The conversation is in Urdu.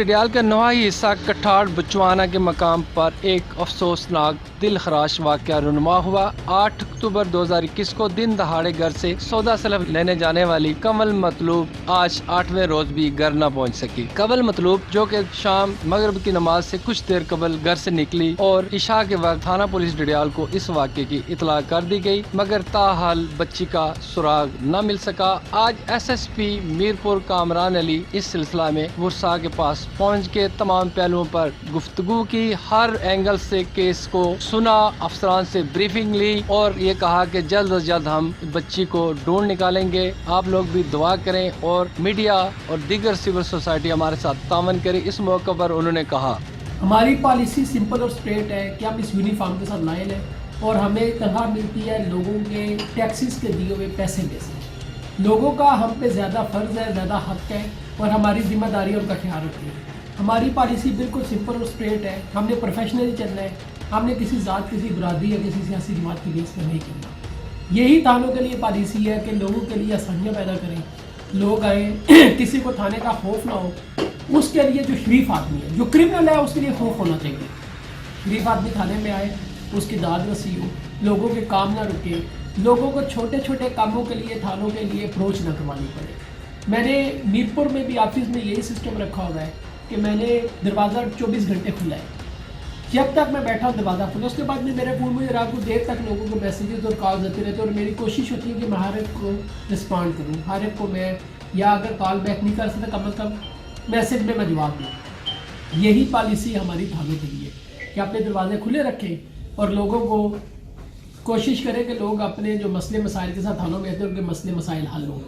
ڈڈیال کا نواحی حصہ کٹھاڑ بچوانا کے مقام پر ایک افسوسناک دل خراش واقعہ رونما ہوا۔ 8 اکتوبر 2021 کو دن دہاڑے گھر سے سودا سلف لینے جانے والی کنول مطلوب آج 8ویں روز بھی گھر نہ پہنچ سکی۔ کنول مطلوب جو کہ شام مغرب کی نماز سے کچھ دیر قبل گھر سے نکلی اور عشاء کے وقت تھانہ پولیس ڈڈیال کو اس واقعے کی اطلاع کر دی گئی، مگر تاحال بچی کا سراغ نہ مل سکا۔ آج SSP میرپور کامران علی اس سلسلہ میں ورثاء کے پاس پہنچ کے تمام پہلوؤں پر گفتگو کی، ہر اینگل سے کیس کو سنا، افسران سے بریفنگ لی اور یہ کہا کہ جلد از جلد ہم بچی کو ڈھونڈ نکالیں گے۔ آپ لوگ بھی دعا کریں اور میڈیا اور دیگر سول سوسائٹی ہمارے ساتھ تعاون کرے۔ اس موقع پر انہوں نے کہا، ہماری پالیسی سمپل اور اسٹریٹ ہے کہ ہم اس یونیفارم کے ساتھ لائن ہیں اور ہمیں تنخواہ ملتی ہے لوگوں کے ٹیکسز کے دیے ہوئے پیسے میں سے۔ لوگوں کا ہم پہ زیادہ فرض ہے، زیادہ حق ہے اور ہماری ذمہ داری ہے ان کا خیال رکھیں۔ ہماری پالیسی بالکل سمپل اور اسٹریٹ ہے، ہم نے پروفیشنلی چلنا ہے، ہم نے کسی ذات، کسی برادری یا کسی سیاسی جماعت کی بیس پر نہیں کرنا۔ یہی تھانوں کے لیے پالیسی ہے کہ لوگوں کے لیے آسانیاں پیدا کریں، لوگ آئیں، کسی کو تھانے کا خوف نہ ہو۔ اس کے لیے جو شریف آدمی ہے، جو کرمنل ہے، اس کے لیے خوف ہونا چاہیے۔ شریف آدمی تھانے میں آئے، اس کی داد رسی ہو، لوگوں کے کام نہ رکے، لوگوں کو چھوٹے چھوٹے کاموں کے لیے تھانوں کے لیے اپروچ نہ کروانی پڑے۔ میں نے میرپور میں بھی آفس میں یہی سسٹم رکھا ہوا ہے کہ میں نے دروازہ 24 گھنٹے کھلا ہے، جب تک میں بیٹھا ہوں دروازہ کھلا۔ اس کے بعد میں میرے فون میں رات کو دیر تک لوگوں کو میسیجز اور کالز آتے رہتے اور میری کوشش ہوتی ہے کہ میں ہر ایک کو رسپانڈ کروں، ہر ایک کو میں، یا اگر کال بیک نہیں کر سکتا کم از کم میسیج میں جواب دوں۔ یہی پالیسی ہماری تھانوں کے لیے کہ اپنے دروازے کھلے رکھیں اور لوگوں کو کوشش کریں کہ لوگ اپنے جو مسئلے مسائل کے ساتھ تھانوں میں آتے ہیں ان کے مسئلے مسائل حل ہوں۔